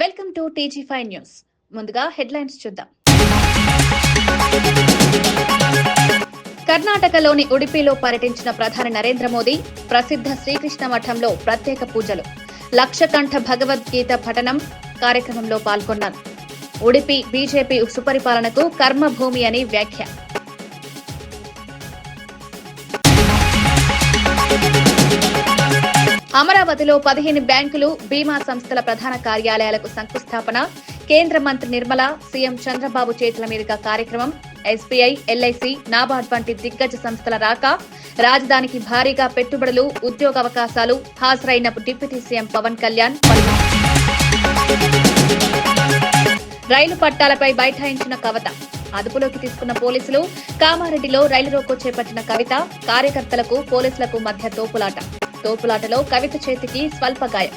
Welcome to TG5 news. ముందుగా headlines చూద్దాం. కర్ణాటకలోని ఉడిపిలో పర్యటించిన ప్రధాని నరేంద్ర మోదీ ప్రసిద్ధ శ్రీకృష్ణ మఠంలో ప్రత్యేక పూజలు, లక్షకంఠ భగవద్గీత పఠనం కార్యక్రమంలో పాల్గొన్నారు. ఉడిపి బీజేపీ సుపరిపాలనకు కర్మభూమి అని వ్యాఖ్య. అమరావతిలో 15 బ్యాంకులు, బీమా సంస్థల ప్రధాన కార్యాలయాలకు శంకుస్థాపన. కేంద్ర మంత్రి నిర్మల, సీఎం చంద్రబాబు చేతుల మీదుగా కార్యక్రమం. SBI, LIC, నాబార్డ్ వంటి దిగ్గజ సంస్థల రాక. రాజధానికి భారీగా పెట్టుబడులు, ఉద్యోగ అవకాశాలు. హాజరైన డిప్యూటీ సీఎం పవన్ కళ్యాణ్. రైలు పట్టాలపై బైఠాయించిన కవిత అదుపులోకి తీసుకున్న పోలీసులు. కామారెడ్డిలో రైలు రోకో చేపట్టిన కవిత. కార్యకర్తలకు పోలీసులకు మధ్య తోపులాటలో కవిత చేతికి స్వల్ప గాయం.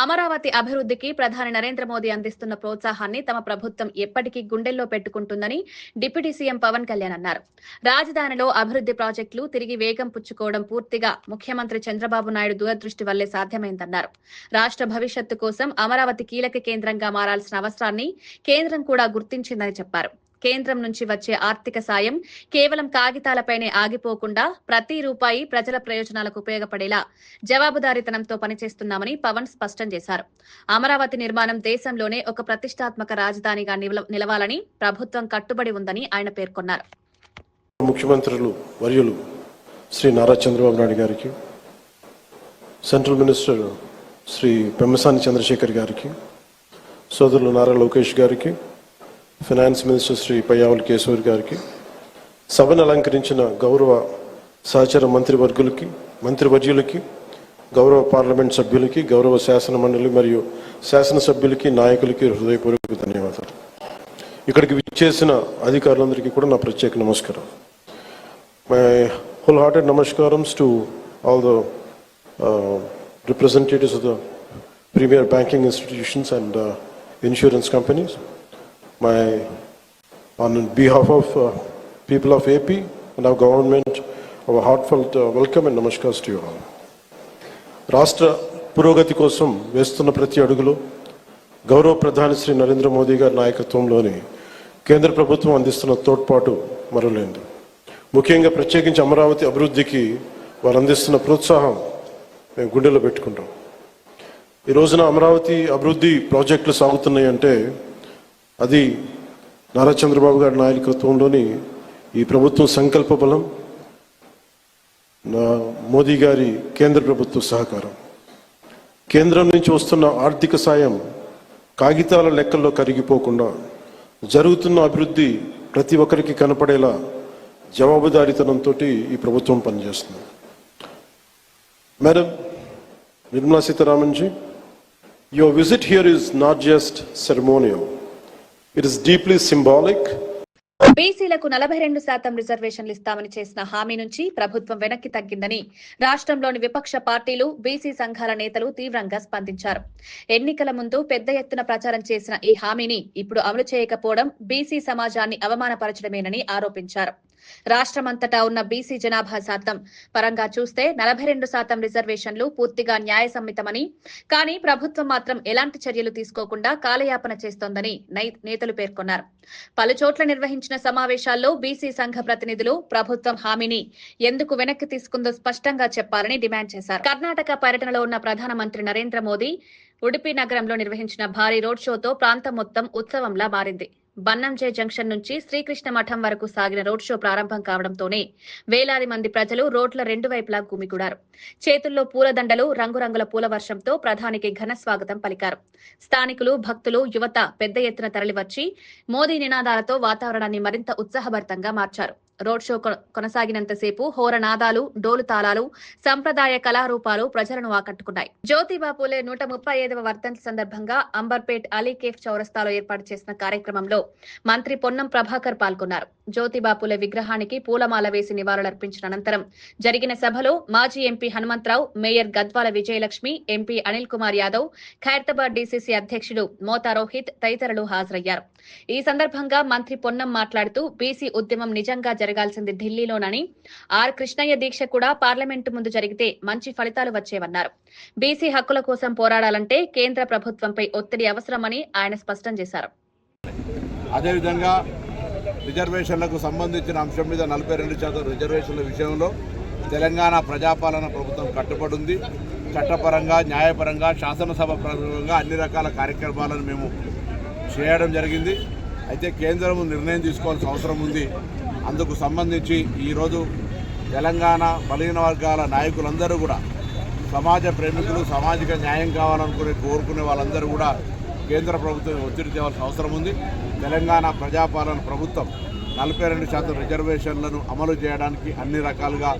అమరావతి అభివృద్ధికి ప్రధాని నరేంద్ర మోదీ అందిస్తున్న ప్రోత్సాహాన్ని తమ ప్రభుత్వం ఎప్పటికీ గుండెల్లో పెట్టుకుంటుందని డిప్యూటీ సీఎం పవన్ కళ్యాణ్ అన్నారు. రాజధానిలో అభివృద్ధి ప్రాజెక్టులు తిరిగి వేగం పుచ్చుకోవడం పూర్తిగా ముఖ్యమంత్రి చంద్రబాబు నాయుడు దూరదృష్టి వల్లే సాధ్యమైందన్నారు. రాష్ట్ర భవిష్యత్తు కోసం అమరావతి కీలక కేంద్రంగా మారాల్సిన అవసరాన్ని కేంద్రం కూడా గుర్తించిందని చెప్పారు. కేంద్రం నుంచి వచ్చే ఆర్థిక సాయం కేవలం కాగితాలపైనే ఆగిపోకుండా ప్రతి రూపాయి ప్రజల ప్రయోజనాలకు ఉపయోగపడేలా జవాబుదారీతనంతో పనిచేస్తున్నామని పవన్ స్పష్టం చేశారు. అమరావతి నిర్మాణం దేశంలోనే ఒక ప్రతిష్టాత్మక రాజధానిగా నిలవాలని ప్రభుత్వం కట్టుబడి ఉందని ఆయన పేర్కొన్నారు. ముఖ్యమంత్రులు వర్యులు శ్రీ నారా చంద్రబాబు నాయుడు గారికి, సెంట్రల్ మినిస్టర్ శ్రీ పెమ్మసాని చంద్రశేఖర్ గారికి, సోదరులు నారా లోకేష్ గారికి, ఫైనాన్స్ మినిస్టర్ శ్రీ పయ్యావుల కేశవర్ గారికి, సభను అలంకరించిన గౌరవ సహచర మంత్రివర్యులకి, గౌరవ పార్లమెంట్ సభ్యులకి, గౌరవ శాసన మండలి మరియు శాసనసభ్యులకి, నాయకులకి హృదయపూర్వక ధన్యవాదాలు. ఇక్కడికి విచ్చేసిన అధికారులందరికీ కూడా నా ప్రత్యేక నమస్కారం. మై హోల్ హార్టెడ్ నమస్కారమ్స్ to all the representatives of the premier banking institutions and insurance companies. On behalf of people of AP and our government, our heartfelt welcome and namaskars to you all. రాష్ట్ర పురోగతి కోసం వేస్తున్న ప్రతి అడుగులో గౌరవ ప్రధాని శ్రీ నరేంద్ర మోదీ గారి నాయకత్వంలోని కేంద్ర ప్రభుత్వం అందిస్తున్న తోడ్పాటు మరువలేనిది. ముఖ్యంగా ప్రత్యేకించి అమరావతి అభివృద్ధికి వారు అందిస్తున్న ప్రోత్సాహం మేము గుండెలో పెట్టుకుంటాం. ఈ రోజున అమరావతి అభివృద్ధి ప్రాజెక్టులు సాగుతున్నాయి అంటే అది నారా చంద్రబాబు గారి నాయకత్వంలోని ఈ ప్రభుత్వం సంకల్ప బలం, మోదీ గారి కేంద్ర ప్రభుత్వ సహకారం. కేంద్రం నుంచి వస్తున్న ఆర్థిక సాయం కాగితాల లెక్కల్లో కరిగిపోకుండా జరుగుతున్న అభివృద్ధి ప్రతి ఒక్కరికి కనపడేలా జవాబుదారీతనంతో ఈ ప్రభుత్వం పనిచేస్తుంది. Madam Nirmala Sitharaman ji, your visit here is not just ceremonial. It is deeply symbolic. బీసీలకు 42% రిజర్వేషన్లు ఇస్తామని చేసిన హామీ నుంచి ప్రభుత్వం వెనక్కి తగ్గిందని రాష్ట్రంలోని విపక్ష పార్టీలు, బీసీ సంఘాల నేతలు తీవ్రంగా స్పందించారు. ఎన్నికల ముందు పెద్ద ఎత్తున ప్రచారం చేసిన ఈ హామీని ఇప్పుడు అమలు చేయకపోవడం బీసీ సమాజాన్ని అవమానపరచడమేనని ఆరోపించారు. రాష్ట్రమంతటా ఉన్న బీసీ జనాభా శాతం పరంగా చూస్తే 42% రిజర్వేషన్లు పూర్తిగా న్యాయసమ్మతమని, కానీ ప్రభుత్వం మాత్రం ఎలాంటి చర్యలు తీసుకోకుండా కాలయాపన చేస్తోందని నేతలు పేర్కొన్నారు. పలుచోట్ల నిర్వహించిన సమావేశాల్లో బీసీ సంఘ ప్రతినిధులు ప్రభుత్వం హామీని ఎందుకు వెనక్కి తీసుకుందో స్పష్టంగా చెప్పాలని డిమాండ్ చేశారు. కర్ణాటక పర్యటనలో ఉన్న ప్రధానమంత్రి నరేంద్ర మోదీ ఉడిపి నగరంలో నిర్వహించిన భారీ రోడ్ షోతో ప్రాంతం మొత్తం ఉత్సవంలా మారింది. బన్నంజే జంక్షన్ నుంచి శ్రీకృష్ణ మఠం వరకు సాగిన రోడ్ షో ప్రారంభం కావడంతోనే వేలాది మంది ప్రజలు రోడ్ల రెండు వైపులా గుమిగూడారు. చేతుల్లో పూలదండలు, రంగురంగుల పూల వర్షంతో ప్రధానికి ఘన స్వాగతం పలికారు. స్థానికులు, భక్తులు, యువత పెద్ద ఎత్తున తరలివచ్చి మోదీ నినాదాలతో వాతావరణాన్ని మరింత ఉత్సాహభరితంగా మార్చారు. రోడ్ షో కొనసాగినంతసేపు హోరనాదాలు, డోలు తాళాలు, సంప్రదాయ కళారూపాలు ప్రజలను ఆకట్టుకున్నాయి. జ్యోతిబాపులే 135వ వర్ధంతి సందర్భంగా అంబర్పేట్ అలీకేఫ్ చౌరస్తాలో ఏర్పాటు చేసిన కార్యక్రమంలో మంత్రి పొన్నం ప్రభాకర్ పాల్గొన్నారు. జ్యోతిబాపులే విగ్రహానికి పూలమాల వేసి నివాళులర్పించిన అనంతరం జరిగిన సభలో మాజీ MP Hanumantharao, mayor Gadwal Vijayalakshmi, MP Anil Kumar Yadav, Khairatabad DCC అధ్యక్షుడు మోతా రోహిత్ తదితరులు హాజరయ్యారు. ఈ సందర్భంగా మంత్రి పొన్నం మాట్లాడుతూ బీసీ ఉద్యమం నిజంగా జరగాల్సింది ఢిల్లీలోనని, ఆర్ కృష్ణయ్య దీక్ష కూడా పార్లమెంటు ముందు జరిగితే మంచి ఫలితాలు వచ్చేవన్నారు. బీసీ హక్కుల కోసం పోరాడాలంటే కేంద్ర ప్రభుత్వంపై ఒత్తిడి అవసరమని ఆయన స్పష్టం చేశారు. అదేవిధంగా రిజర్వేషన్లకు సంబంధించిన అంశం మీద 42% రిజర్వేషన్ల విషయంలో తెలంగాణ ప్రజాపాలన ప్రభుత్వం కట్టుబడి ఉంది. చట్టపరంగా, న్యాయపరంగా, శాసనసభ పరంగా అన్ని రకాల కార్యక్రమాలను మేము చేయడం జరిగింది. అయితే కేంద్రం నిర్ణయం తీసుకోవాల్సిన అవసరం ఉంది. అందుకు సంబంధించి ఈరోజు తెలంగాణ బలహీన వర్గాల నాయకులందరూ కూడా, సమాజ ప్రేమికులు, సామాజిక న్యాయం కోరుకునే వాళ్ళందరూ కూడా కేంద్ర ప్రభుత్వం ఒత్తిడి తేవాల్సిన అవసరం ఉంది. తెలంగాణ ప్రజాపాలన ప్రభుత్వం 42% రిజర్వేషన్లను అమలు చేయడానికి అన్ని రకాలుగా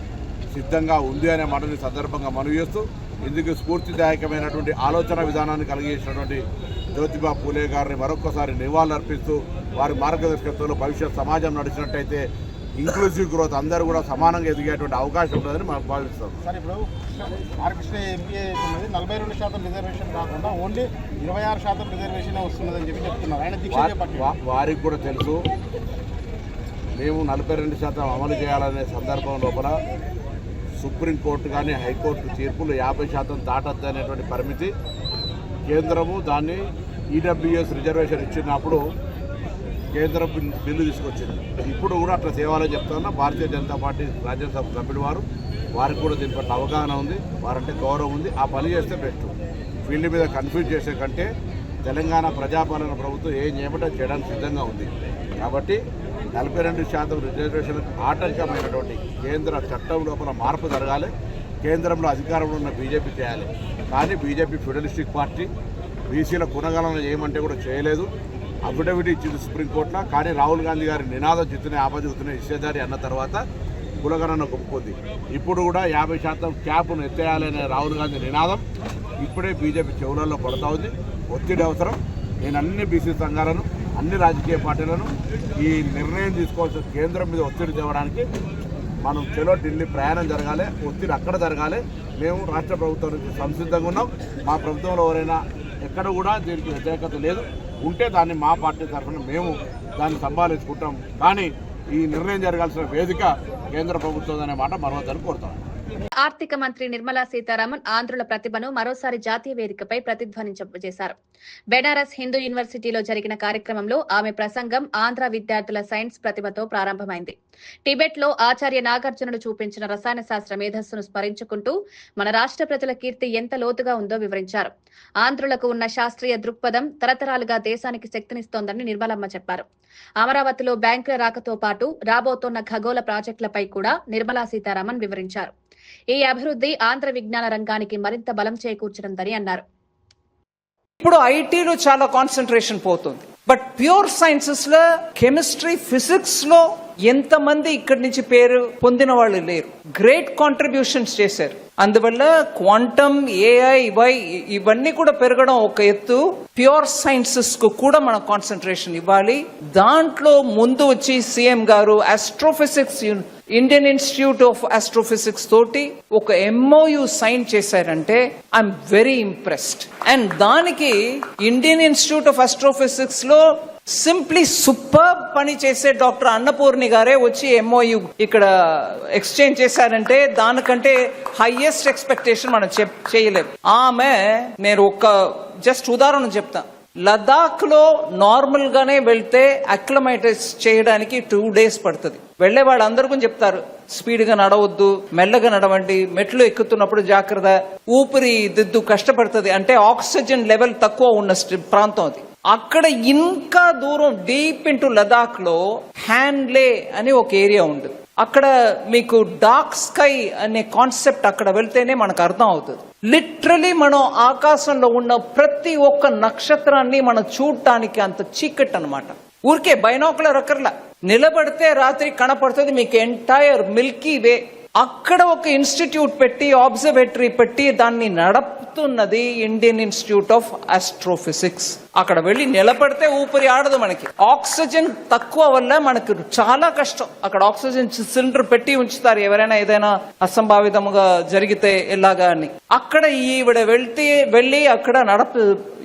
సిద్ధంగా ఉంది అనే మాటని సందర్భంగా మనవి చేస్తూ, ఇందుకు స్ఫూర్తిదాయకమైనటువంటి ఆలోచన విధానాన్ని కలిగించినటువంటి జ్యోతిబా పూలే గారిని మరొకసారి నివాళులర్పిస్తూ, వారి మార్గదర్శకత్వంలో భవిష్యత్ సమాజం నడిచినట్టయితే ఇంక్లూసివ్ గ్రోత్ అందరూ కూడా సమానంగా ఎదిగేటువంటి అవకాశం ఉంటుందని మనం భావిస్తాం. సార్, ఇప్పుడు ఆర్ కృష్ణ ఎంపీ అవుతున్నది 42% రిజర్వేషన్ కాకుండా ఓన్లీ 26% రిజర్వేషన్ వస్తున్నదని చెప్తున్నారు. ఆయన దీక్ష వారికి కూడా తెలుసు, మేము 42% అమలు చేయాలనే సందర్భం లోపల సుప్రీంకోర్టు కానీ హైకోర్టు తీర్పులు 50% దాటద్దు అనేటువంటి పరిమితి, కేంద్రము దాన్ని ఈడబ్ల్యూఎస్ రిజర్వేషన్ ఇచ్చినప్పుడు కేంద్రం బిల్లు తీసుకొచ్చింది. ఇప్పుడు కూడా అట్లా తేవాలని చెప్తున్నా. భారతీయ జనతా పార్టీ రాజ్యసభ సభ్యుడు వారికి కూడా దీని పట్ల అవగాహన ఉంది, వారంటే గౌరవం ఉంది. ఆ పని చేస్తే బెస్ట్. ఫీల్డ్ మీద కన్ఫ్యూజ్ చేసే కంటే తెలంగాణ ప్రజాపాలన ప్రభుత్వం ఏం చేయడానికి సిద్ధంగా ఉంది. కాబట్టి 42% రిజర్వేషన్లకు ఆటంకమైనటువంటి కేంద్ర చట్టం లోపల మార్పు జరగాలి. కేంద్రంలో అధికారంలో ఉన్న బీజేపీ చేయాలి. కానీ బీజేపీ ఫెడరలిస్టిక్ పార్టీ, బీసీల కునగణన చేయమంటే కూడా చేయలేదు. అఫిడవిట్ ఇచ్చింది సుప్రీంకోర్టులో. కానీ రాహుల్ గాంధీ గారి నినాదం చిత్తునే ఆపజుతునే ఇచ్చేదారి అన్న తర్వాత కులగణన ఒప్పుకుంది. ఇప్పుడు కూడా 50% క్యాప్ను ఎత్తేయాలనే రాహుల్ గాంధీ నినాదం ఇప్పుడే బీజేపీ చెవులలో పడుతూ ఉంది. ఒత్తిడి అవసరం. నేను అన్ని బీసీ సంఘాలను, అన్ని రాజకీయ పార్టీలను ఈ నిర్ణయం తీసుకోవాల్సిన కేంద్రం మీద ఒత్తిడి తేవడానికి మనం చెలో ఢిల్లీ ప్రయాణం జరగాలి. ఒత్తిడి అక్కడ జరగాలి. మేము రాష్ట్ర ప్రభుత్వం నుంచి సంసిద్ధంగా ఉన్నాం. మా ప్రభుత్వంలో ఎవరైనా ఎక్కడ కూడా దీనికి వ్యతిరేకత లేదు. ఉంటే దాన్ని మా పార్టీ తరఫున మేము దాన్ని సంభాళించుకుంటాం. కానీ ఈ నిర్ణయం జరగాల్సిన వేదిక కేంద్ర ప్రభుత్వం అనే మాట మరొకసారి కోరుతాం. ఆర్థిక మంత్రి నిర్మలా సీతారామన్ ఆంధ్రుల ప్రతిభను మరోసారి జాతీయ వేదికపై ప్రతిధ్వనింపజేశారు. బెనారస్ హిందూ యూనివర్సిటీలో జరిగిన కార్యక్రమంలో ఆమె ప్రసంగం ఆంధ్ర విద్యార్థుల సైన్స్ ప్రతిభతో ప్రారంభమైంది. టిబెట్ లో ఆచార్య నాగార్జునుడు చూపించిన రసాయన శాస్త్ర మేధస్సును స్మరించుకుంటూ మన రాష్ట్ర ప్రజల కీర్తి ఎంత లోతుగా ఉందో వివరించారు. ఆంధ్రులకు ఉన్న శాస్త్రీయ దృక్పథం తరతరాలుగా దేశానికి శక్తినిస్తోందని నిర్మలమ్మ చెప్పారు. అమరావతిలో బ్యాంకుల రాకతో పాటు రాబోతోన్న ఖగోళ ప్రాజెక్టులపై కూడా నిర్మలా సీతారామన్ వివరించారు. ఈ అభివృద్ధి ఆంధ్ర విజ్ఞాన రంగానికి మరింత బలం చేకూర్చనుందని అన్నారు. ఇప్పుడు ఐటీలో చాలా కాన్సన్ట్రేషన్ పోతుంది. బట్ ప్యూర్ సైన్సెస్ లో, కెమిస్ట్రీ, ఫిజిక్స్ లో ఎంతమంది ఇక్కడి నుంచి పేరు పొందిన వాళ్ళు లేరు. గ్రేట్ కాంట్రిబ్యూషన్స్ చేశారు. అందువల్ల క్వాంటమ్, ఏఐ, ఇవన్నీ కూడా పెరగడం ఒక ఎత్తు. ప్యూర్ సైన్సెస్ కు కూడా మనం కాన్సన్ట్రేషన్ ఇవ్వాలి. దాంట్లో ముందు వచ్చి సీఎం గారు astrophysics, Indian institute of astrophysics తోటి ఒక MOU సైన్ చేశారంటే ఐఎమ్ వెరీ ఇంప్రెస్డ్. అండ్ దానికి ఇండియన్ ఇన్స్టిట్యూట్ ఆఫ్ ఆస్ట్రోఫిజిక్స్ లో సింప్లీ సూపర్ పని చేసే డాక్టర్ అన్నపూర్ణి గారే వచ్చి MOU ఇక్కడ ఎక్స్చేంజ్ చేశారంటే దానికంటే హైయెస్ట్ ఎక్స్పెక్టేషన్ మనం చేయలేము. ఆమె, నేను ఒక జస్ట్ ఉదాహరణ చెప్తా. లదాఖ్ లో నార్మల్ గానే వెళ్తే అక్లమైటైజ్ చేయడానికి 2 days పడుతుంది. వెళ్లే వాళ్ళందరికీ చెప్తారు, స్పీడ్ గా నడవద్దు, మెల్లగా నడవండి, మెట్లు ఎక్కుతున్నప్పుడు జాగ్రత్త, ఊపిరి దిద్దు కష్టపడుతుంది. అంటే ఆక్సిజన్ లెవెల్ తక్కువ ఉన్న ప్రాంతం అది. అక్కడ ఇంకా దూరం డీప్ ఇంటూ లదాఖ్ లో హ్యాండ్లే అని ఒక ఏరియా ఉంటుంది. అక్కడ మీకు డార్క్ స్కై అనే కాన్సెప్ట్ అక్కడ వెళ్తేనే మనకు అర్థం అవుతుంది. లిటరలీ మనం ఆకాశంలో ఉన్న ప్రతి ఒక్క నక్షత్రాన్ని మనం చూడటానికి అంత చీకటి అన్నమాట. ఊరికే బైనాకులర్ అక్కర్లా, నిలబడితే రాత్రి కనపడుతుంది మీకు ఎంటైర్ మిల్కీ వే. అక్కడ ఒక ఇన్స్టిట్యూట్ పెట్టి ఆబ్జర్వేటరీ పెట్టి దాన్ని నడుపుతున్నది ఇండియన్ ఇన్స్టిట్యూట్ ఆఫ్ ఆస్ట్రోఫిజిక్స్. అక్కడ వెళ్ళి నిలబడితే ఊపిరి ఆడదు. మనకి ఆక్సిజన్ తక్కువ వల్ల మనకు చాలా కష్టం. అక్కడ ఆక్సిజన్ సిలిండర్ పెట్టి ఉంచుతారు ఎవరైనా ఏదైనా అసంభావితముగా జరిగితే ఎలాగా అని. అక్కడ ఈవిడ వెళ్ళి అక్కడ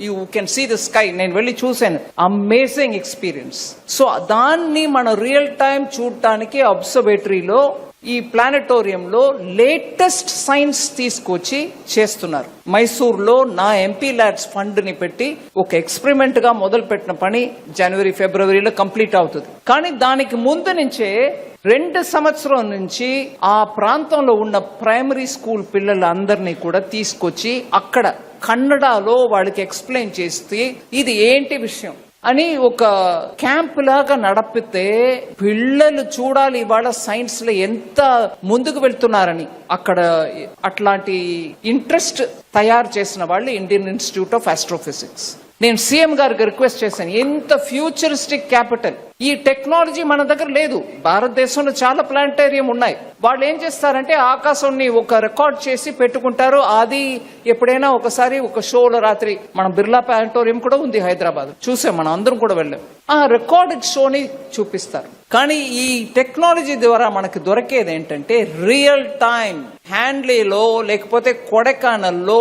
you can see the sky. నేను వెళ్ళి చూశాను. Amazing experience. సో దాన్ని మనం రియల్ టైం చూడటానికి అబ్జర్వేటరీలో ఈ ప్లానెటోరియంలో లేటెస్ట్ సైన్స్ తీసుకొచ్చి చేస్తున్నారు. మైసూర్లో నా ఎంపీ ల్యాబ్స్ ఫండ్ ని పెట్టి ఒక ఎక్స్పెరిమెంట్ గా మొదలు పెట్టిన పని జనవరి ఫిబ్రవరిలో కంప్లీట్ అవుతుంది. కానీ దానికి ముందు నుంచే 2 సంవత్సరం నుంచి ఆ ప్రాంతంలో ఉన్న ప్రైమరీ స్కూల్ పిల్లలందరినీ కూడా తీసుకొచ్చి అక్కడ కన్నడలో వాళ్ళకి ఎక్స్ప్లెయిన్ చేస్తే ఇది ఏంటి విషయం అని ఒక క్యాంప్ లాగా నడిపితే పిల్లలు చూడాలి ఇవాళ సైన్స్ లో ఎంత ముందుకు వెళ్తున్నారని. అక్కడ అట్లాంటి ఇంట్రెస్ట్ తయారు చేసిన వాళ్ళు ఇండియన్ ఇన్స్టిట్యూట్ ఆఫ్ ఆస్ట్రోఫిజిక్స్. నేను సీఎం గారికి రిక్వెస్ట్ చేశాను, ఎంత ఫ్యూచరిస్టిక్ క్యాపిటల్, ఈ టెక్నాలజీ మన దగ్గర లేదు. భారతదేశంలో చాలా ప్లానటేరియం ఉన్నాయి. వాళ్ళు ఏం చేస్తారంటే ఆకాశాన్ని ఒక రికార్డ్ చేసి పెట్టుకుంటారు. అది ఎప్పుడైనా ఒకసారి ఒక షోలో రాత్రి మన బిర్లా ప్లానటోరియం కూడా ఉంది హైదరాబాద్, చూసాం, మనం అందరం కూడా వెళ్ళాం. ఆ రికార్డెడ్ షోని చూపిస్తారు. కానీ ఈ టెక్నాలజీ ద్వారా మనకి దొరికేది ఏంటంటే రియల్ టైం హ్యాండ్లీలో లేకపోతే కొడైకెనాల్లో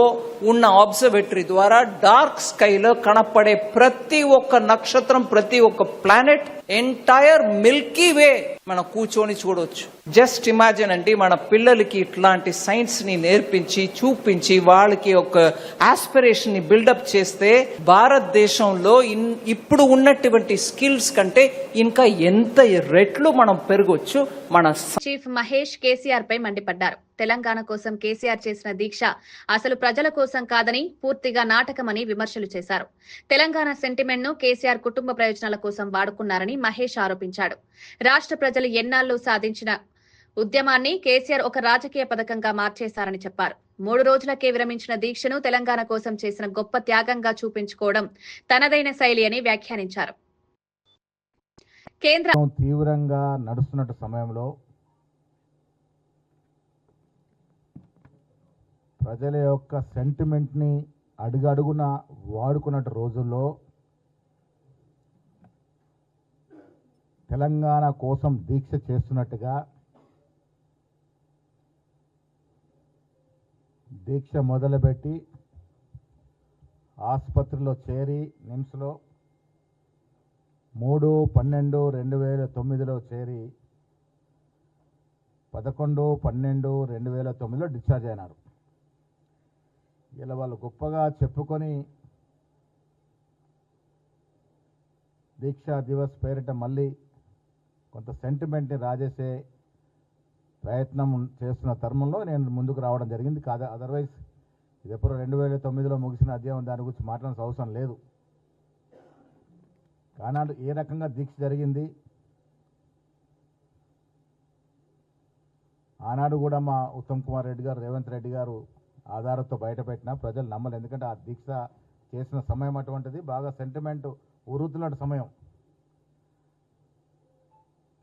ఉన్న అబ్జర్వేటరీ ద్వారా డార్క్ స్కైలో కనపడే ప్రతి ఒక్క నక్షత్రం, ప్రతి ఒక్క ప్లానెట్, ఎంటైర్ మిల్కీ వే మనం కూర్చొని చూడవచ్చు. జస్ట్ ఇమాజిన్ అండి, మన పిల్లలకి ఇట్లాంటి సైన్స్ ని నేర్పించి చూపించి వాళ్ళకి ఒక ఆస్పిరేషన్ ని బిల్డప్ చేస్తే భారతదేశంలో ఇప్పుడు ఉన్నటువంటి స్కిల్స్ కంటే ఇంకా ఎంత రెట్లు మనం పెరగొచ్చు. మన చీఫ్ మహేష్ కేసీఆర్ పై మండిపడ్డారు. తెలంగాణ కోసం కేసీఆర్ చేసిన దీక్ష అసలు ప్రజల కోసం కాదని, పూర్తిగా నాటకమని విమర్శలు చేశారు. తెలంగాణ సెంటిమెంట్ ను కేసీఆర్ కుటుంబ ప్రయోజనాల కోసం వాడుకున్నారని మహేష్ ఆరోపించాడు. రాష్ట్ర ప్రజలు ఎన్నాళ్లు సాధించిన ఉద్యమాన్ని కేసీఆర్ ఒక రాజకీయ పథకంగా మార్చేశారని చెప్పారు. 3 రోజులకే విరమించిన దీక్షను తెలంగాణ కోసం చేసిన గొప్ప త్యాగంగా చూపించుకోవడం తనదైన శైలి అని వ్యాఖ్యానించారు. కేంద్ర తీవ్రంగా నడుస్తున్న సమయంలో ప్రజల యొక్క సెంటిమెంట్ని అడుగడుగున వాడుకున్న రోజుల్లో తెలంగాణ కోసం దీక్ష చేస్తున్నట్టుగా దీక్ష మొదలుపెట్టి ఆసుపత్రిలో చేరి నిమ్స్లో 3/12/2009లో చేరి 11/12/2009లో డిశ్చార్జ్ అయినారు. ఇలా వాళ్ళు గొప్పగా చెప్పుకొని దీక్షా దివస్ పేరిట మళ్ళీ కొంత సెంటిమెంట్ని రాజేసే ప్రయత్నం చేస్తున్న తరుణంలో నేను ముందుకు రావడం జరిగింది. కాదా, అదర్వైజ్ ఇది ఎప్పుడు 2009లో ముగిసిన అధ్యాయం, దాని గురించి మాట్లాడాల్సిన అవసరం లేదు. ఆనాడు ఏ రకంగా దీక్ష జరిగింది, ఆనాడు కూడా మా ఉత్తమ్ కుమార్ రెడ్డి గారు, రేవంత్ రెడ్డి గారు ఆధారంతో బయటపెట్టినా ప్రజలు నమ్మలేదు. ఎందుకంటే ఆ దీక్ష చేసిన సమయం అటువంటిది, బాగా సెంటిమెంట్ ఉరుతున్న సమయం.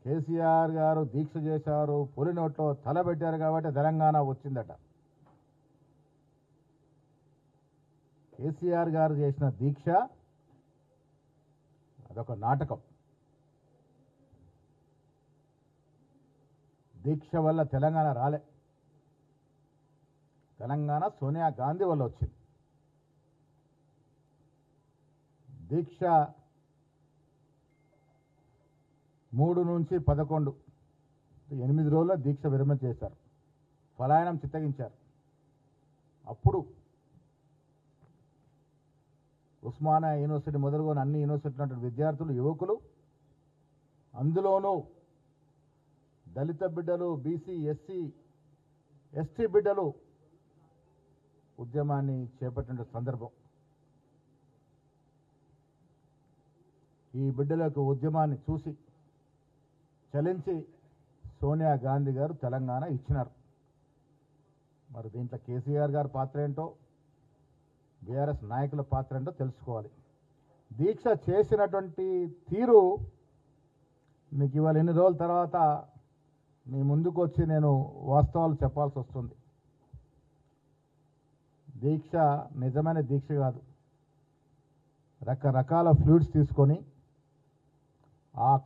కేసీఆర్ గారు దీక్ష చేశారు, పులి నోట్లో తలబెట్టారు కాబట్టి తెలంగాణ వచ్చిందట. కేసీఆర్ గారు చేసిన దీక్ష అదొక నాటకం. దీక్ష వల్ల తెలంగాణ రాలే, తెలంగాణ సోనియా గాంధీ వల్ల వచ్చింది. దీక్ష 3 నుంచి 11 8 రోజుల్లో దీక్ష విరమణ చేశారు, పలాయనం చిత్తగించారు. అప్పుడు ఉస్మానియా యూనివర్సిటీ మొదలుకొని అన్ని యూనివర్సిటీల విద్యార్థులు, యువకులు, అందులోనూ దళిత బిడ్డలు, బీసీ, ఎస్సీ, ఎస్టీ బిడ్డలు ఉద్యమాన్ని చేపట్టిన సందర్భం. ఈ బిడ్డల యొక్క ఉద్యమాన్ని చూసి చలించి సోనియా గాంధీ గారు తెలంగాణ ఇచ్చినారు. మరి దీంట్లో కేసీఆర్ గారి పాత్ర ఏంటో, బీఆర్ఎస్ నాయకుల పాత్ర ఏంటో తెలుసుకోవాలి. దీక్ష చేసినటువంటి తీరు మీకు ఇవాళ ఎన్ని రోజుల తర్వాత మీ ముందుకు వచ్చి నేను వాస్తవాలు చెప్పాల్సి వస్తుంది. దీక్ష నిజమైన దీక్ష కాదు. రకరకాల ఫ్లూయిడ్స్ తీసుకొని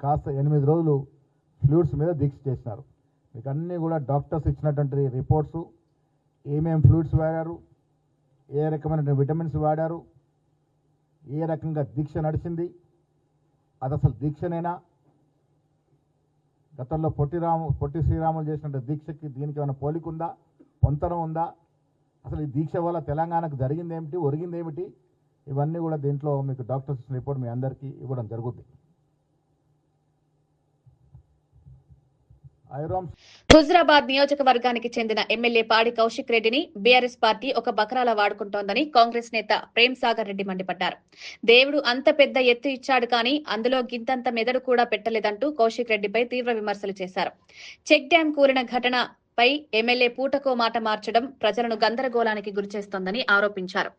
కాస్త 8 రోజులు ఫ్లూయిడ్స్ మీద దీక్ష చేసినారు. మీకు అన్నీ కూడా డాక్టర్స్ ఇచ్చినటువంటి రిపోర్ట్స్, ఏమేమి ఫ్లూయిడ్స్ వాడారు, ఏ రకమైన విటమిన్స్ వాడారు, ఏ రకంగా దీక్ష నడిచింది, అది అసలు దీక్షనేనా, గతంలో పొట్టి శ్రీరాములు చేసినట్టు దీక్షకి దీనికి ఏమైనా పోలికుందా, పొంతన ఉందా, అసలు ఈ దీక్ష వల్ల తెలంగాణకు జరిగిందేమిటి, ఒరిగిందేమిటి, ఇవన్నీ కూడా దీంట్లో మీకు డాక్టర్స్ ఇచ్చిన రిపోర్ట్ మీ అందరికీ ఇవ్వడం జరుగుతుంది. హుజరాబాద్ నియోజకవర్గానికి చెందిన ఎమ్మెల్యే పాడి కౌశిక్ రెడ్డిని బీఆర్ఎస్ పార్టీ ఒక బకరాలా వాడుకుంటోందని కాంగ్రెస్ నేత ప్రేమ్ సాగర్ రెడ్డి మండిపడ్డారు. దేవుడు అంత పెద్ద ఎత్తు ఇచ్చాడు కానీ అందులో గింతంత మెదడు కూడా పెట్టలేదంటూ కౌశిక్ రెడ్డిపై తీవ్ర విమర్శలు చేశారు. చెక్ డ్యాం కూలిన ఘటనపై ఎమ్మెల్యే పూటకో మాట మార్చడం ప్రజలను గందరగోళానికి గురిచేస్తోందని ఆరోపించారు.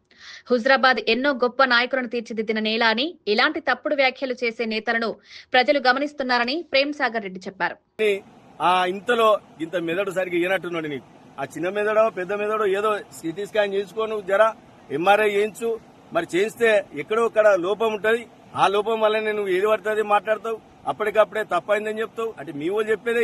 హుజరాబాద్ ఎన్నో గొప్ప నాయకులను తీర్చిదిద్దిన నేల అని, ఇలాంటి తప్పుడు వ్యాఖ్యలు చేసే నేతలను ప్రజలు గమనిస్తున్నారని ప్రేమ్ సాగర్ రెడ్డి చెప్పారు. ఇంతలో ఇంత మెదడు సరిగ్గా ఇయ్యనట్టున్నాడు నీకు. ఆ చిన్న మెదడో పెద్ద మెదడో ఏదో సిటీ స్కాన్ చేయించుకోను, జరా ఎంఆర్ఐ చేయించు. మరి చేయిస్తే ఎక్కడో ఒక్కడ లోపం ఉంటది. ఆ లోపం వల్లనే నువ్వు ఏది పడుతుంది మాట్లాడతావు, అప్పటికప్పుడే తప్పైందని చెప్తావు. అంటే మీ వాళ్ళు చెప్పేదే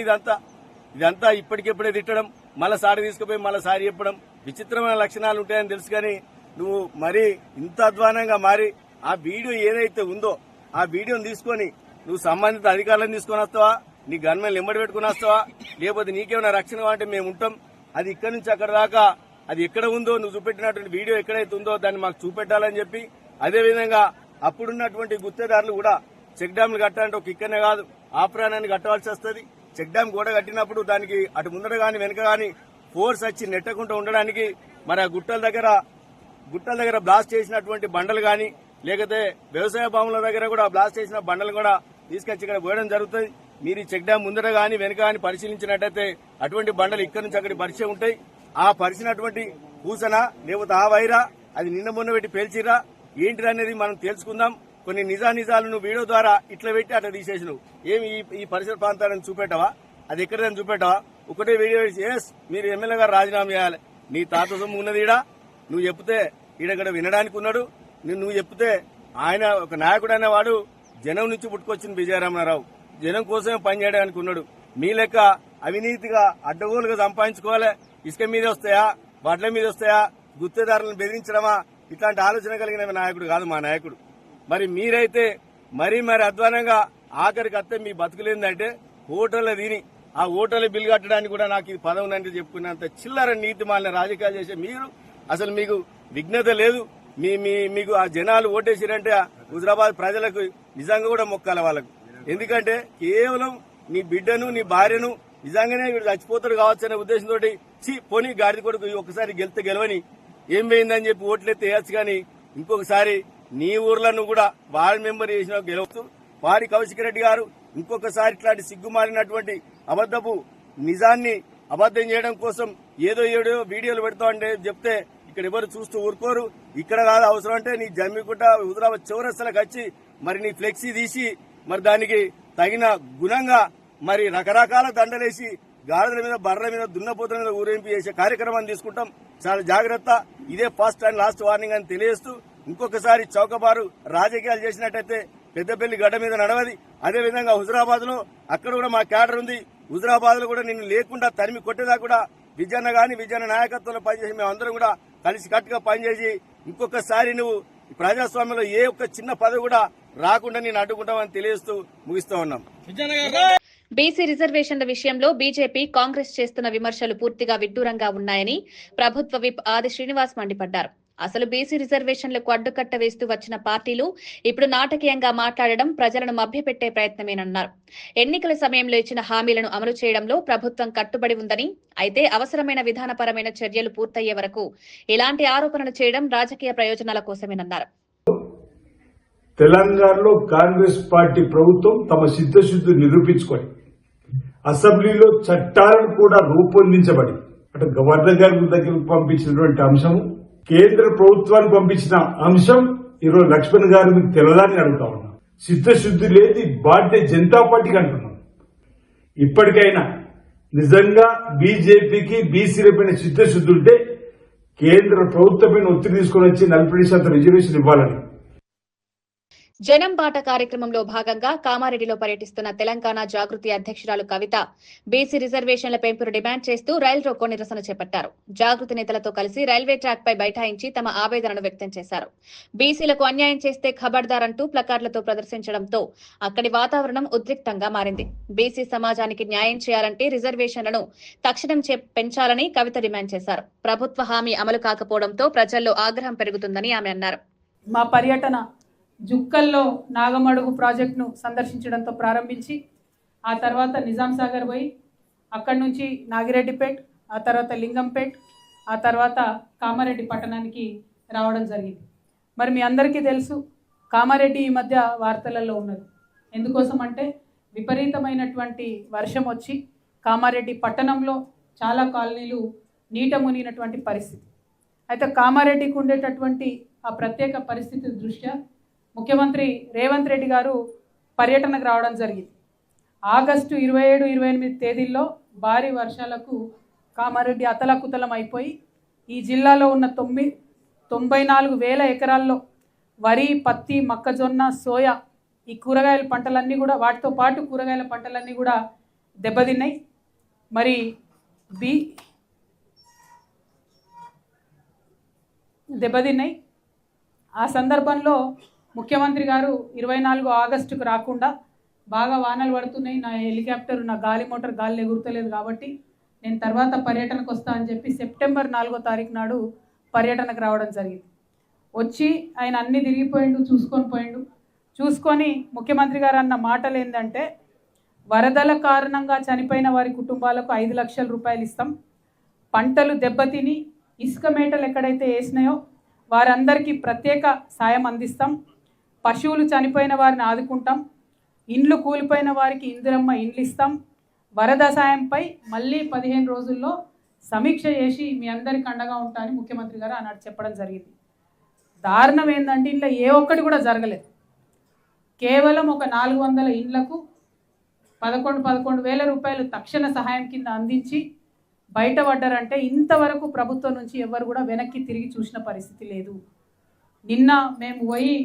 ఇదంతా ఇప్పటికెప్పుడే తిట్టడం, మళ్ళా సారి తీసుకుపోయి మళ్ళా సారి చెప్పడం, విచిత్రమైన లక్షణాలు ఉంటాయని తెలుసు. కానీ నువ్వు మరి ఇంత అధ్వానంగా మారి ఆ వీడియో ఏదైతే ఉందో ఆ వీడియోని తీసుకొని నువ్వు సంబంధిత అధికారులను తీసుకొని వస్తావా, నీ గన్మెన్ ఎంబడి పెట్టుకుని వస్తావా, లేకపోతే నీకేమైనా రక్షణ అంటే మేము ఉంటాం. అది ఇక్కడి నుంచి అక్కడ దాకా అది ఎక్కడ ఉందో, నువ్వు చూపెట్టినటువంటి వీడియో ఎక్కడైతే ఉందో దాన్ని మాకు చూపెట్టాలని చెప్పి, అదేవిధంగా అప్పుడున్నటువంటి గుత్తేదారులు కూడా చెక్ డ్యామ్లు కట్టాలంటే ఒక ఇక్కడనే కాదు, ఆప్రాణాన్ని కట్టవలసి వస్తుంది. చెక్ డ్యామ్ గోడ కట్టినప్పుడు దానికి అటు ముందర గాని వెనక గాని ఫోర్స్ వచ్చి నెట్టకుండా ఉండడానికి మరి ఆ గుట్టల దగ్గర బ్లాస్ట్ చేసినటువంటి బండలు గాని, లేకపోతే వ్యవసాయ భూముల దగ్గర కూడా బ్లాస్ట్ చేసిన బండలు కూడా తీసుకొచ్చి ఇక్కడ పోయడం జరుగుతుంది. మీరు ఈ చెక్ డ్యామ్ ముందర గాని వెనక గాని పరిశీలించినట్టయితే అటువంటి బండలు ఇక్కడి నుంచి అక్కడికి పరిచయం ఉంటాయి. ఆ పరిచినటువంటి పూసన లేకపోతే ఆ వైరా అది నిన్న మొన్న పెట్టి పేల్చిరా ఏంటిది అనేది మనం తెలుసుకుందాం. కొన్ని నిజాలు వీడియో ద్వారా ఇట్లా పెట్టి అట్లా తీసేసినావు. ఏమి ఈ పరిసర ప్రాంతాలను చూపెట్టవా, అది ఎక్కడదని చూపెట్టవా? ఒకటే వీడియో ఎస్ మీరు ఎమ్మెల్యే గారు రాజీనామా చేయాలి, నీ తాత సొమ్ము ఉన్నది ఈడ, నువ్వు చెప్తే ఈడగడ వినడానికి ఉన్నాడు. నువ్వు చెప్తే ఆయన ఒక నాయకుడు అనేవాడు జనం నుంచి పుట్టుకొచ్చిన విజయరామరావు, జనం కోసమే పనిచేయడానికి ఉన్నాడు. మీ లెక్క అవినీతిగా అడ్డగోలుగా సంపాదించుకోవాలి, ఇసుక మీద వస్తాయా, వడ్ల మీద వస్తాయా, గుత్తేదారులను బెదిరించడమా, ఇట్లాంటి ఆలోచన కలిగిన నాయకుడు కాదు మా నాయకుడు. మరి మీరైతే మరీ అధ్వానంగా ఆఖరికి వస్తే మీ బతుకులేందంటే హోటల్లో తిని ఆ హోటల్ బిల్ కట్టడానికి కూడా నాకు ఇది పదవి ఉందంటే చెప్పుకున్నంత చిల్లర నీతి మాలిన రాజకీయాలు చేసే మీరు, అసలు మీకు విఘ్నత లేదు. మీకు ఆ జనాలు ఓటేసిరంటే హుజరాబాద్ ప్రజలకు నిజంగా కూడా మొక్కాలి వాళ్ళకు. ఎందుకంటే కేవలం నీ బిడ్డను నీ భార్యను నిజంగానే వీడు చచ్చిపోతాడు కావచ్చు అనే ఉద్దేశంతో పోనీ గాడిద కొడుకు ఒకసారి గెలవని ఏం పోయిందని చెప్పి ఓట్లెత్తి వేయచ్చు. కానీ ఇంకొకసారి నీ ఊర్లో నువ్వు కూడా వార్డు మెంబర్ చేసిన గెలవచ్చు. పాడి కౌశిక్ రెడ్డి గారు ఇంకొకసారి ఇట్లాంటి సిగ్గుమారినటువంటి అబద్దపు నిజాన్ని అబద్దం చేయడం కోసం ఏదో వీడియోలు పెడతా అంటే చెప్తే ఇక్కడ ఎవరు చూస్తూ ఊరుకోరు. ఇక్కడ కాదు, అవసరం అంటే నీ జమ్మికుంట హుజరాబాద్ చౌరస్తలకు వచ్చి మరి నీ ఫ్లెక్సీ తీసి మరి దానికి తగిన గుణంగా మరి రకరకాల దండలేసి గాడిదల మీద బర్రెల మీద దున్నపోతుల మీద ఊరేంపు చేసే కార్యక్రమాన్ని తీసుకుంటాం. చాలా జాగ్రత్త. ఇదే ఫస్ట్ అండ్ లాస్ట్ వార్నింగ్ అని తెలియజేస్తూ ఇంకొకసారి చౌకబారు రాజకీయాలు చేసినట్టయితే పెద్దపల్లి గడ్డ మీద నడవది. అదేవిధంగా హుజరాబాద్ లో అక్కడ కూడా మా క్యాడర్ ఉంది. హుజరాబాద్ లో కూడా నిన్ను లేకుండా తరిమి కొట్టేదా కూడా విజయన్న గాని విజయన్న నాయకత్వంలో పనిచేసి మేమందరం కూడా కలిసి కట్టుగా పనిచేసి ఇంకొకసారి నువ్వు ప్రజాస్వామ్యంలో ఏ ఒక్క చిన్న పదవి కూడా రాకుండా నేను అడ్డుకుంటామని తెలియజేస్తూ ముగిస్తూ ఉన్నాం. బీసీ రిజర్వేషన్ల విషయంలో బీజేపీ కాంగ్రెస్ చేస్తున్న విమర్శలు పూర్తిగా విడ్డూరంగా ఉన్నాయని ప్రభుత్వ విప్ ఆది శ్రీనివాస్ మండిపడ్డారు. అసలు బీసీ రిజర్వేషన్లకు అడ్డుకట్ట వేస్తూ వచ్చిన పార్టీలు ఇప్పుడు నాటకీయంగా మాట్లాడడం ప్రజలను మభ్యపెట్టే ప్రయత్నమేనన్నారు. ఎన్నికల సమయంలో ఇచ్చిన హామీలను అమలు చేయడంలో ప్రభుత్వం కట్టుబడి ఉందని, అయితే అవసరమైన విధానపరమైన చర్యలు పూర్తయ్యే వరకు ఇలాంటి ఆరోపణలు చేయడం రాజకీయ ప్రయోజనాల కోసమేనన్నారు. తెలంగాణలో కాంగ్రెస్ పార్టీ ప్రభుత్వం తమ సిద్ధశుద్ధి నిరూపించుకొని అసెంబ్లీలో చట్టాలను కూడా రూపొందించబడి అంటే గవర్నర్ గారి దగ్గరకు పంపించినటువంటి అంశము, కేంద్ర ప్రభుత్వానికి పంపించిన అంశం ఈరోజు లక్ష్మణ్ గారు మీకు తెలదని అడుగుతా ఉన్నాం. సిద్ధశుద్ధి లేని భారతీయ జనతా పార్టీకి అంటున్నాం. ఇప్పటికైనా నిజంగా బీజేపీకి బీసీలపైన చిత్తశుద్ధి ఉంటే కేంద్ర ప్రభుత్వమైన ఒత్తిడి తీసుకొని వచ్చి 40% రిజర్వేషన్ ఇవ్వాలని. జనం బాట కార్యక్రమంలో భాగంగా కామారెడ్డిలో పర్యటిస్తున్న తెలంగాణ జాగృతి అధ్యక్షురాలు కవిత బీసీ రిజర్వేషన్ల పెంపును డిమాండ్ చేస్తూ రైలు రోకో నిరసన చేపట్టారు. జాగృతి నేతలతో కలిసి రైల్వే ట్రాక్ పై బైఠాయించి తమ ఆవేదనను వ్యక్తం చేశారు. బీసీలకు అన్యాయం చేస్తే ఖబర్దార్ అంటూ ప్లకార్డులతో ప్రదర్శించడంతో అక్కడి వాతావరణం ఉద్రిక్తంగా మారింది. బీసీ సమాజానికి న్యాయం చేయాలంటే రిజర్వేషన్లను తక్షణం పెంచాలని కవిత డిమాండ్ చేశారు. ప్రభుత్వ హామీ అమలు కాకపోవడంతో ప్రజల్లో ఆగ్రహం పెరుగుతుందని ఆమె అన్నారు. మా పర్యటన జుక్కల్లో నాగమడుగు ప్రాజెక్టును సందర్శించడంతో ప్రారంభించి ఆ తర్వాత నిజాం సాగర్ పోయి అక్కడి నుంచి నాగిరెడ్డిపేట్, ఆ తర్వాత లింగంపేట్, ఆ తర్వాత కామారెడ్డి పట్టణానికి రావడం జరిగింది. మరి మీ అందరికీ తెలుసు, కామారెడ్డి ఈ మధ్య వార్తలలో ఉన్నది. ఎందుకోసం అంటే విపరీతమైనటువంటి వర్షం వచ్చి కామారెడ్డి పట్టణంలో చాలా కాలనీలు నీట మునిగినటువంటి పరిస్థితి. అయితే కామారెడ్డికి ఉండేటటువంటి ఆ ప్రత్యేక పరిస్థితి దృష్ట్యా ముఖ్యమంత్రి రేవంత్ రెడ్డి గారు పర్యటనకు రావడం జరిగింది. ఆగస్టు 27, 28 తేదీల్లో భారీ వర్షాలకు కామారెడ్డి అతలకుతలం అయిపోయి ఈ జిల్లాలో ఉన్న 94,000 ఎకరాల్లో వరి, పత్తి, మొక్కజొన్న, సోయా ఈ కూరగాయల పంటలన్నీ కూడా, వాటితో పాటు కూరగాయల పంటలన్నీ కూడా దెబ్బతిన్నాయి. మరి దెబ్బతిన్నాయి. ఆ సందర్భంలో ముఖ్యమంత్రి గారు 24 ఆగస్టుకు రాకుండా బాగా వానలు పడుతున్నాయి, నా హెలికాప్టర్, నా గాలి మోటార్ గాలి ఎగురుతలేదు కాబట్టి నేను తర్వాత పర్యటనకు వస్తా అని చెప్పి సెప్టెంబర్ 4వ తారీఖు నాడు పర్యటనకు రావడం జరిగింది. వచ్చి ఆయన అన్ని తిరిగిపోయిండు, చూసుకొని ముఖ్యమంత్రి గారు అన్న మాటలు ఏంటంటే, వరదల కారణంగా చనిపోయిన వారి కుటుంబాలకు 5 లక్షల రూపాయలు ఇస్తాం, పంటలు దెబ్బతిని ఇసుక మేటలు ఎక్కడైతే వేసినాయో వారందరికీ ప్రత్యేక సాయం అందిస్తాం, పశువులు చనిపోయిన వారిని ఆదుకుంటాం, ఇండ్లు కూలిపోయిన వారికి ఇందిరమ్మ ఇండ్లు ఇస్తాం, వరద సాయంపై మళ్ళీ 15 రోజుల్లో సమీక్ష చేసి మీ అందరికి అండగా ఉంటా అని ముఖ్యమంత్రి గారు ఆనాడు చెప్పడం జరిగింది. దారుణం ఏంటంటే ఇంట్లో ఏ ఒక్కటి కూడా జరగలేదు. కేవలం ఒక 400 ఇండ్లకు 11,000 రూపాయలు తక్షణ సహాయం కింద అందించి బయటపడ్డారంటే ఇంతవరకు ప్రభుత్వం నుంచి ఎవరు కూడా వెనక్కి తిరిగి చూసిన పరిస్థితి లేదు. నిన్న మేము పోయి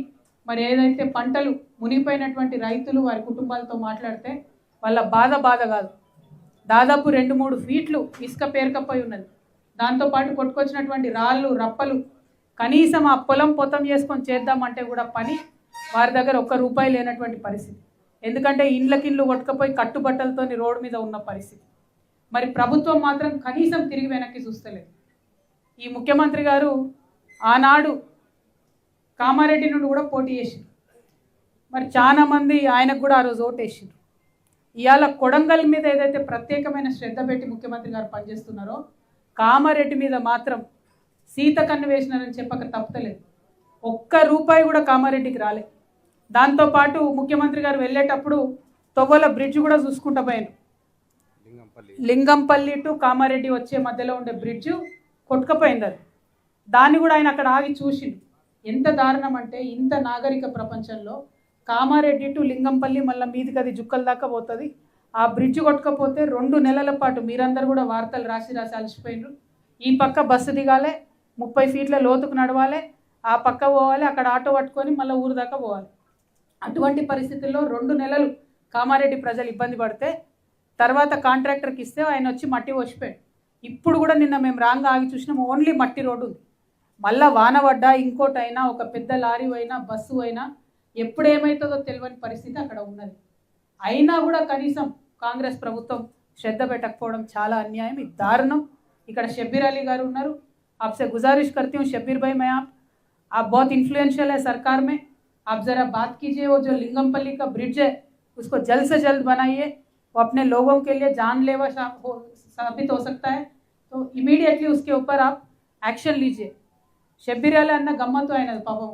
మరి ఏదైతే పంటలు మునిగిపోయినటువంటి రైతులు వారి కుటుంబాలతో మాట్లాడితే వాళ్ళ బాధ కాదు, దాదాపు 2-3 ఫీట్లు ఇసుక పేరుకపోయి ఉన్నది. దాంతోపాటు కొట్టుకొచ్చినటువంటి రాళ్ళు, రప్పలు కనీసం ఆ పొలం పొతం చేసుకొని చేద్దామంటే కూడా పని వారి దగ్గర ₹1 లేనటువంటి పరిస్థితి. ఎందుకంటే ఇండ్లకిండ్లు కొట్టుకపోయి కట్టుబట్టలతో రోడ్డు మీద ఉన్న పరిస్థితి. మరి ప్రభుత్వం మాత్రం కనీసం తిరిగి వెనక్కి చూస్తలేదు. ఈ ముఖ్యమంత్రి గారు ఆనాడు కామారెడ్డి నుండి కూడా పోటీ చేసిండ్రు. మరి చాలా మంది ఆయనకు కూడా ఆ రోజు ఓటేసిండ్రు. ఇవాళ కొడంగల్ మీద ఏదైతే ప్రత్యేకమైన శ్రద్ధ పెట్టి ముఖ్యమంత్రి గారు పనిచేస్తున్నారో, కామారెడ్డి మీద మాత్రం సీత కన్ను వేసినారని చెప్పక తప్పలేదు. ₹1 కూడా కామారెడ్డికి రాలే. దాంతోపాటు ముఖ్యమంత్రి గారు వెళ్ళేటప్పుడు తొవ్వల బ్రిడ్జ్ కూడా చూసుకుంటూ పోయాను. లింగంపల్లి టు కామారెడ్డి వచ్చే మధ్యలో ఉండే బ్రిడ్జ్ కొట్టుకపోయింది. అది దాన్ని కూడా ఆయన అక్కడ ఆగి చూసిండు. ఎంత దారుణం అంటే, ఇంత నాగరిక ప్రపంచంలో కామారెడ్డి టు లింగంపల్లి మళ్ళీ మీదికి అది జుక్కల దాకా పోతుంది. ఆ బ్రిడ్జ్ కొట్టుకపోతే 2 నెలల పాటు మీరందరూ కూడా వార్తలు రాసి అలసిపోయినారు. ఈ పక్క బస్సు దిగాలి, 30 ఫీట్ల లోతుకు నడవాలి, ఆ పక్క పోవాలి, అక్కడ ఆటో పట్టుకొని మళ్ళీ ఊరు దాకా పోవాలి. అటువంటి పరిస్థితుల్లో 2 నెలలు కామారెడ్డి ప్రజలు ఇబ్బంది పడితే తర్వాత కాంట్రాక్టర్కి ఇస్తే ఆయన వచ్చి మట్టి వచ్చిపోయాడు. ఇప్పుడు కూడా నిన్న మేము రాంగ్ ఆగి చూసినాం, ఓన్లీ మట్టి రోడ్డు ఉంది. మళ్ళీ వాన పడ్డా, ఇంకోటైనా, ఒక పెద్ద లారీ అయినా, బస్సు అయినా ఎప్పుడేమవుతుందో తెలియని పరిస్థితి అక్కడ ఉన్నది. అయినా కూడా కనీసం కాంగ్రెస్ ప్రభుత్వం శ్రద్ధ పెట్టకపోవడం చాలా అన్యాయం, ఇది దారుణం. ఇక్కడ షబ్బీర్ అలీ గారు ఉన్నారు. आपसे गुजारिश करती हूँ शब्बीर भाई, मैं आप बहुत इन्फ्लुएंशियल है सरकार में, आप ज़रा बात कीजिए, वो जो लिंगमपल्ली का ब्रिड्ज है उसको जल्द से जल्द बनाइए, वो अपने लोगों के लिए जानलेवा साबित हो सकता है, तो इमीडिएटली उसके ऊपर आप యాక్షన్ లీజిए. షబ్బీర్ అలీ అన్న గమ్మత్తు అయినది పాపం.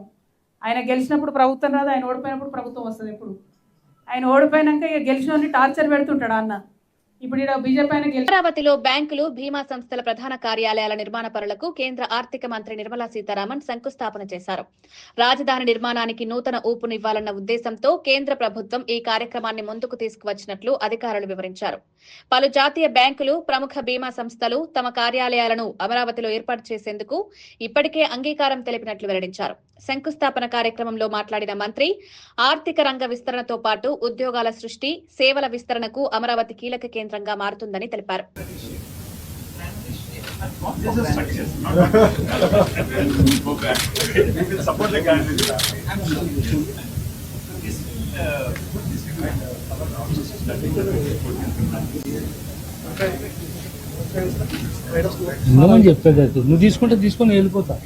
ఆయన గెలిచినప్పుడు ప్రభుత్వం రాదు, ఆయన ఓడిపోయినప్పుడు ప్రభుత్వం వస్తుంది. ఎప్పుడు ఆయన ఓడిపోయినాక ఇక గెలిచినోని టార్చర్ పెడుతుంటాడు అన్న. ఇప్పుడు ఇక్కడ బీజేపీ ఆయన గెలిచి అమరావతిలో బ్యాంకులు, బీమా సంస్థల ప్రధాన కార్యాలయాల నిర్మాణ పనులకు కేంద్ర ఆర్థిక మంత్రి నిర్మలా సీతారామన్ శంకుస్థాపన చేశారు. రాజధాని నిర్మాణానికి నూతన ఊపునివ్వాలన్న ఉద్దేశంతో కేంద్ర ప్రభుత్వం ఈ కార్యక్రమాన్ని ముందుకు తీసుకువచ్చినట్లు అధికారులు వివరించారు. పలు జాతీయ బ్యాంకులు, ప్రముఖ బీమా సంస్థలు తమ కార్యాలయాలను అమరావతిలో ఏర్పాటు చేసేందుకు ఇప్పటికే అంగీకారం తెలిపినట్లు వెల్లడించారు. శంకుస్థాపన కార్యక్రమంలో మాట్లాడిన మంత్రి, ఆర్థిక రంగ విస్తరణతో పాటు ఉద్యోగాల సృష్టి, సేవల విస్తరణకు అమరావతి కీలక కేంద్రంగా మారుతుందని తెలిపారు. చెప్తాడు నువ్వు తీసుకుంటే తీసుకొని వెళ్ళిపోతా.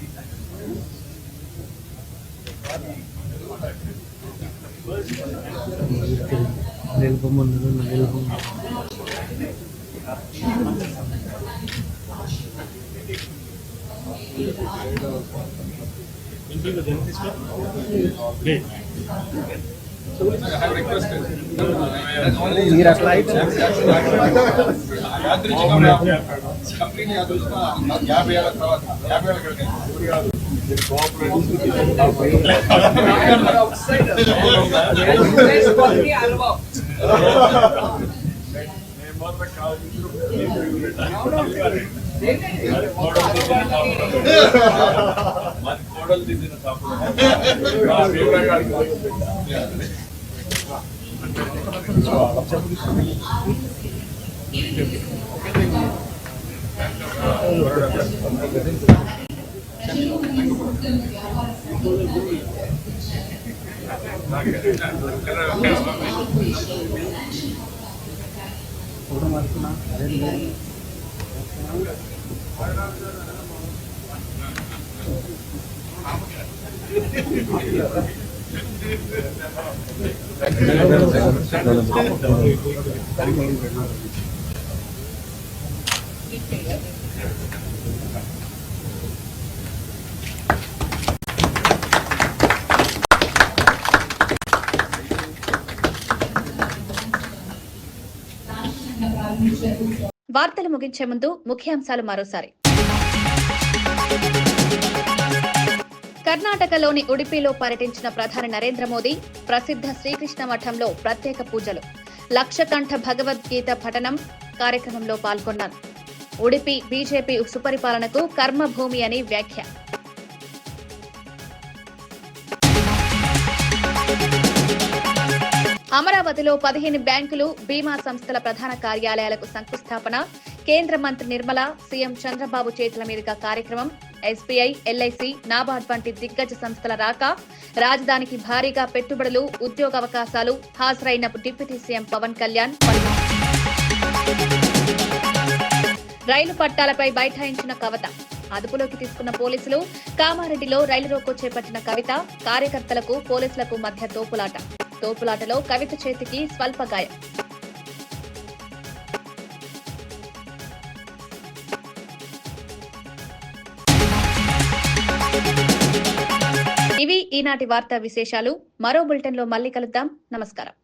వార్తలు ముగించే ముందు ముఖ్యాంశాలు మరోసారి. కర్ణాటకలోని ఉడిపిలో పర్యటించిన ప్రధాని నరేంద్ర మోదీ ప్రసిద్ధ శ్రీకృష్ణ మఠంలో ప్రత్యేక పూజలు, లక్షకంఠ భగవద్గీత పఠనం కార్యక్రమంలో పాల్గొన్నారు. ఉడిపి బీజేపీ సుపరిపాలనకు కర్మభూమి అని వ్యాఖ్య. అమరావతిలో 15 బ్యాంకులు, బీమా సంస్థల ప్రధాన కార్యాలయాలకు శంకుస్థాపన. కేంద్ర మంత్రి నిర్మలా, సీఎం చంద్రబాబు చేతుల మీదుగా కార్యక్రమం. ఎస్బీఐ, ఎల్ఐసి, నాబార్డ్ వంటి దిగ్గజ సంస్థల రాక, రాజధానికి భారీగా పెట్టుబడులు, ఉద్యోగ అవకాశాలు. హాజరైన డిప్యూటీ సీఎం పవన్ కళ్యాణ్. రైలు పట్టాలపై బైఠాయించిన కవిత, అదుపులోకి తీసుకున్న పోలీసులు. కామారెడ్డిలో రైలు రోకో చేపట్టిన కవిత, కార్యకర్తలకు పోలీసులకు మధ్య తోపులాటలో కవిత చేతికి స్వల్ప గాయం. ఇవి ఈనాటి వార్తా విశేషాలు. మరో బులెటిన్లో మళ్ళీ కలుద్దాం. నమస్కారం.